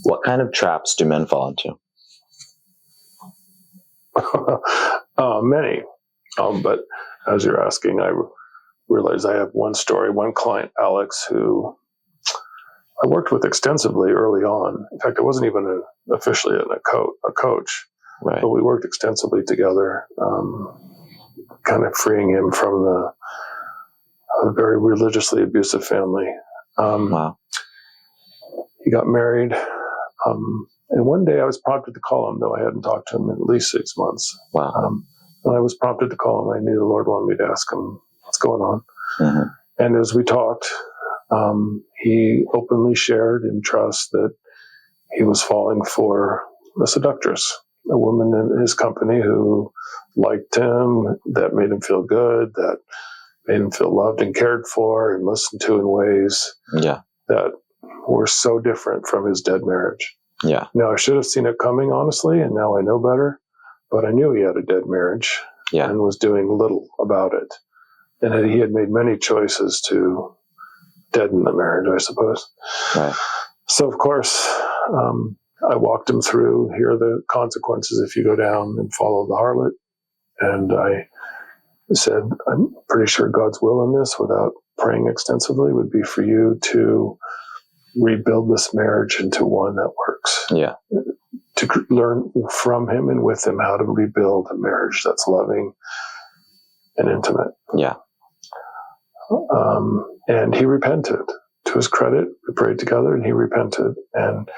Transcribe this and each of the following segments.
What kind of traps do men fall into? Many. But as you're asking, I realize I have one story, one client, Alex, who I worked with extensively early on. In fact, I wasn't even officially a coach, Right. but we worked extensively together, kind of freeing him from a very religiously abusive family. Wow. He got married. And one day I was prompted to call him, though I hadn't talked to him in at least 6 months. Wow. And I was prompted to call him. I knew the Lord wanted me to ask him what's going on. Mm-hmm. And as we talked, he openly shared in trust that he was falling for a seductress, a woman in his company who liked him, that made him feel good, that made him feel loved and cared for and listened to in ways that were so different from his dead marriage. Yeah. Now, I should have seen it coming, honestly, and now I know better, but I knew he had a dead marriage and was doing little about it. And he had made many choices to deaden the marriage, I suppose. Right. So, of course, I walked him through, here are the consequences if you go down and follow the harlot. And I said, I'm pretty sure God's will in this, without praying extensively, would be for you to rebuild this marriage into one that works. Yeah. To learn from him and with him how to rebuild a marriage that's loving and intimate. Yeah. And he repented. To his credit, we prayed together and he repented and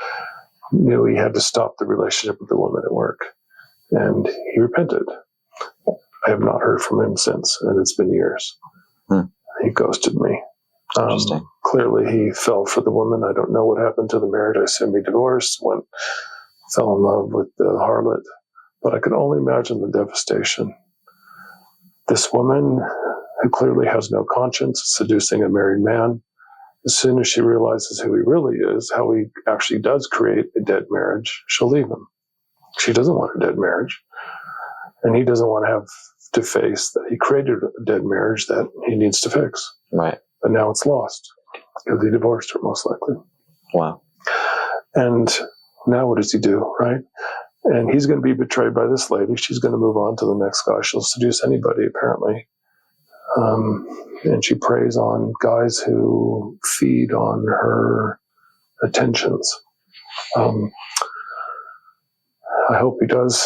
knew he had to stop the relationship with the woman at work. And he repented. I have not heard from him since, and it's been years. He ghosted me. Clearly, he fell for the woman. I don't know what happened to the marriage. I assume he divorced, fell in love with the harlot. But I can only imagine the devastation. This woman, who clearly has no conscience, seducing a married man, as soon as she realizes who he really is, how he actually does create a dead marriage, she'll leave him. She doesn't want a dead marriage. And he doesn't want to have to face that he created a dead marriage that he needs to fix. Right. But now it's lost because he divorced her, most likely. Wow. And now what does he do, right? And he's going to be betrayed by this lady. She's going to move on to the next guy. She'll seduce anybody, apparently. And she preys on guys who feed on her attentions. I hope he does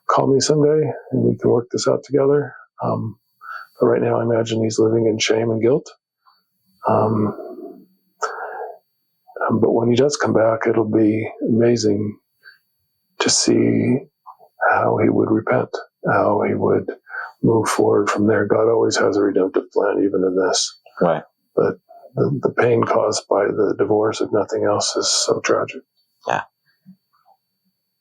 call me someday and we can work this out together. But right now, I imagine he's living in shame and guilt. But when he does come back, it'll be amazing to see how he would repent, how he would move forward from there. God always has a redemptive plan, even in this. Right. But the pain caused by the divorce, if nothing else, is so tragic. Yeah.